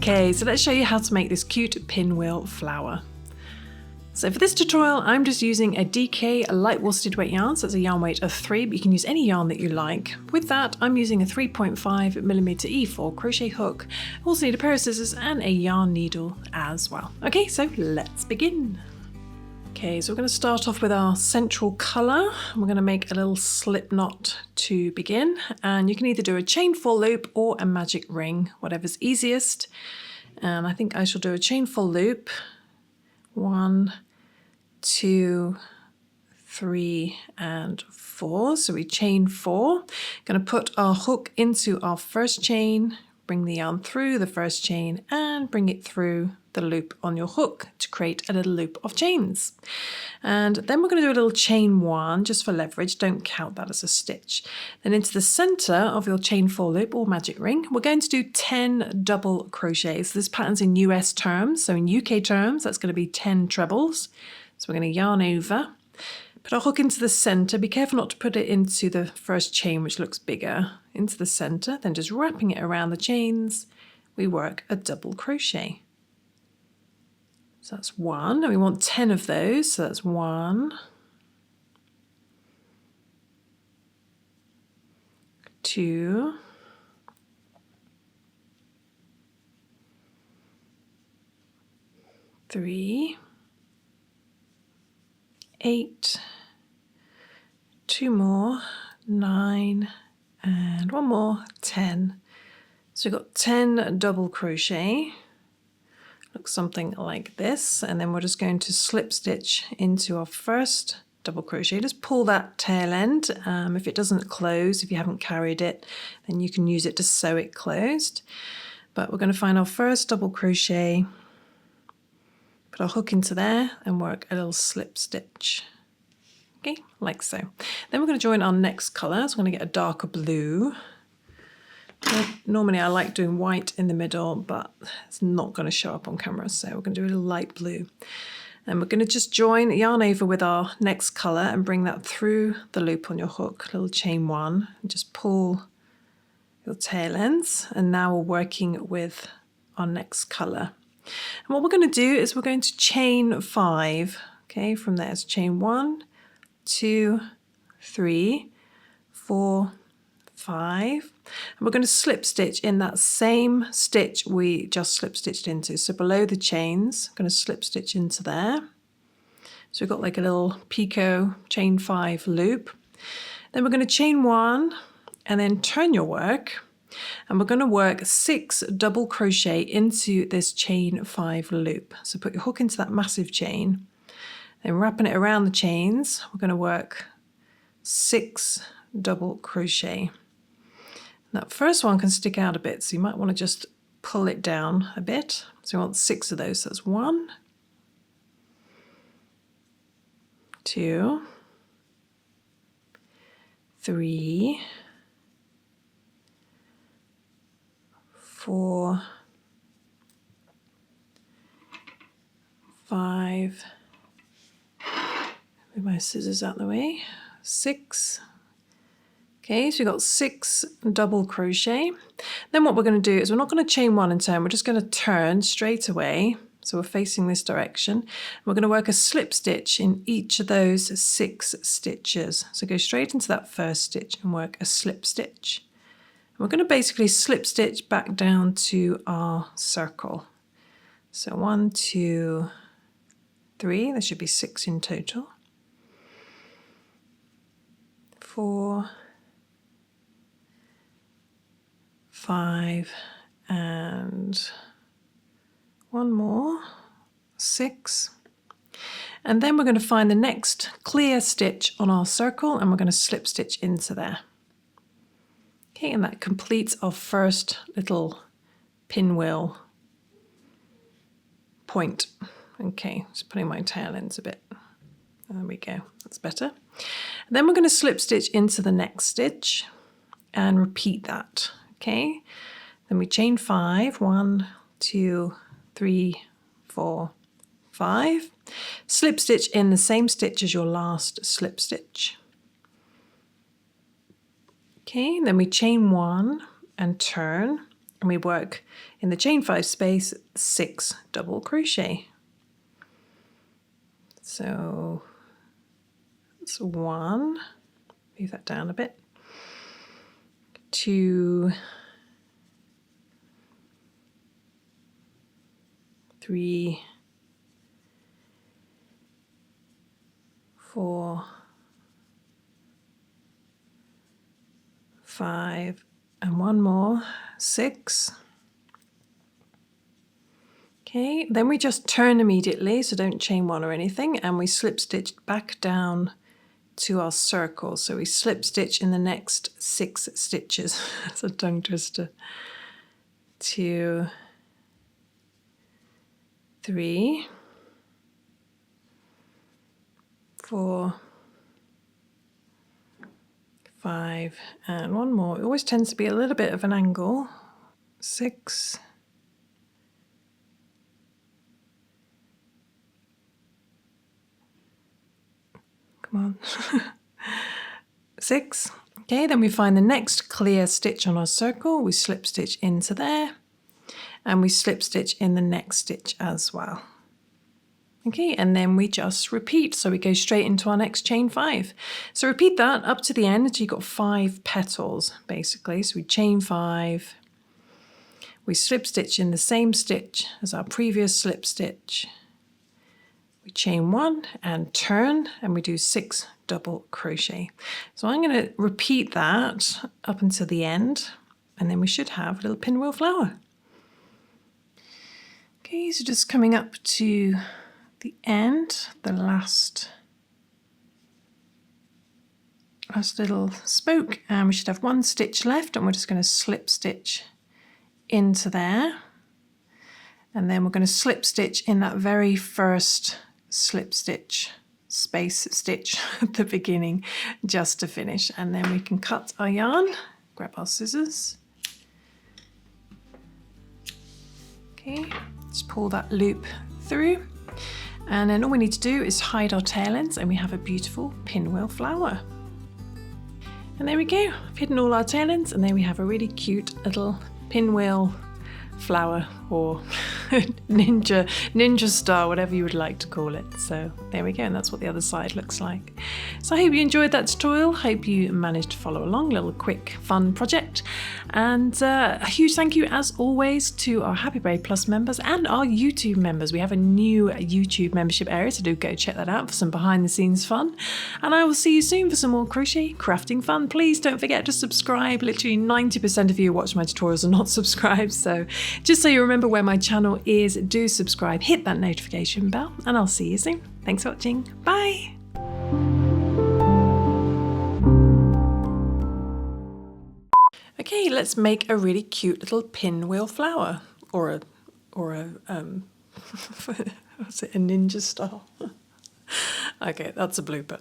Okay, so let's show you how to make this cute pinwheel flower. So for this tutorial, I'm just using a DK, a light worsted weight yarn, so it's a yarn weight of 3, but you can use any yarn that you like. With that, I'm using a 3.5mm E4 crochet hook. I also need a pair of scissors and a yarn needle as well. Okay, so let's begin. Okay, so we're going to start off with our central colour. We're going to make a little slip knot to begin, and you can either do a chain 4 loop or a magic ring, whatever's easiest. And I think I shall do a chain 4 loop. 1, 2, 3, and 4. So we chain 4. Going to put our hook into our first chain, bring the yarn through the first chain, and bring it through the loop on your hook to create a little loop of chains. And then we're going to do a little chain 1 just for leverage. Don't count that as a stitch. Then into the center of your chain 4 loop or magic ring, we're going to do 10 double crochets. This pattern's in US terms, so in UK terms that's going to be 10 trebles. So we're going to yarn over, put our hook into the center. Be careful not to put it into the first chain, which looks bigger, into the center. Then just wrapping it around the chains, we work a double crochet. So that's 1, and we want 10 of those, so that's 1, 2, 3, 8, 2 more, 9, and 1 more, 10. So we've got 10 double crochet. Looks something like this, and then we're just going to slip stitch into our first double crochet. Just pull that tail end. If it doesn't close, if you haven't carried it, then you can use it to sew it closed. But we're going to find our first double crochet, put our hook into there, and work a little slip stitch. Okay, like so. Then we're going to join our next colour. So I'm going to get a darker blue. Normally I like doing white in the middle, but it's not going to show up on camera, so we're going to do a little light blue. And we're going to just join, yarn over with our next colour and bring that through the loop on your hook, a little chain 1, and just pull your tail ends. And now we're working with our next colour. And what we're going to do is we're going to chain 5, okay, from there. So chain 1, 2, 3, 4, 5, and we're going to slip stitch in that same stitch we just slip stitched into. So below the chains, I'm going to slip stitch into there. So we've got like a little picot chain 5 loop. Then we're going to chain 1 and then turn your work, and we're going to work 6 double crochet into this chain 5 loop. So put your hook into that massive chain, then wrapping it around the chains, we're going to work 6 double crochet. That first one can stick out a bit, so you might want to just pull it down a bit. So we want 6 of those. So that's 1, 2, 3, 4, 5. Move my scissors out the way. 6. Okay, so we've got 6 double crochet. Then what we're going to do is we're not going to chain 1 and turn, we're just going to turn straight away. So we're facing this direction. We're going to work a slip stitch in each of those 6 stitches. So go straight into that first stitch and work a slip stitch. And we're going to basically slip stitch back down to our circle. So 1, 2, 3, there should be 6 in total. 4, 5, and 1 more, 6. And then we're going to find the next clear stitch on our circle, and we're going to slip stitch into there. Okay, and that completes our first little pinwheel point. Okay, just putting my tail ends a bit. There we go, that's better. And then we're going to slip stitch into the next stitch and repeat that. Okay, then we chain 5, 1, 2, 3, 4, 5. Slip stitch in the same stitch as your last slip stitch. Okay, then we chain 1 and turn, and we work in the chain 5 space 6 double crochet. So that's 1, move that down a bit, 2, 3, 4, 5, and 1 more, 6. Okay, then we just turn immediately, so don't chain 1 or anything, and we slip stitch back down to our circle. So we slip stitch in the next 6 stitches. That's a tongue twister. 2, 3, 4, 5, and 1 more. It always tends to be a little bit of an angle. 6, come on, 6. Okay, then we find the next clear stitch on our circle, we slip stitch into there, and we slip stitch in the next stitch as well. Okay, and then we just repeat, so we go straight into our next chain 5. So repeat that up to the end until you've got 5 petals, basically. So we chain 5, we slip stitch in the same stitch as our previous slip stitch, we chain 1 and turn, and we do 6 double crochet. So I'm going to repeat that up until the end, and then we should have a little pinwheel flower. Okay, so just coming up to the end, the last little spoke, and we should have 1 stitch left, and we're just going to slip stitch into there, and then we're going to slip stitch in that very first slip stitch space stitch at the beginning just to finish, and then we can cut our yarn, grab our scissors. Okay, just pull that loop through, and then all we need to do is hide our tail ends, and we have a beautiful pinwheel flower. And there we go, I've hidden all our tail ends, and there we have a really cute little pinwheel flower, or ninja star, whatever you would like to call it. So there we go, and that's what the other side looks like. So I hope you enjoyed that tutorial, hope you managed to follow along, little quick fun project, and a huge thank you as always to our Happy Braid Plus members and our YouTube members. We have a new YouTube membership area, so do go check that out for some behind the scenes fun, and I will see you soon for some more crochet crafting fun. Please don't forget to subscribe. Literally 90% of you who watch my tutorials are not subscribed, so just so you remember where my channel is, do subscribe, hit that notification bell, and I'll see you soon. Thanks for watching. Bye! Okay, let's make a really cute little pinwheel flower, or a what's it, a ninja star? Okay, that's a blooper.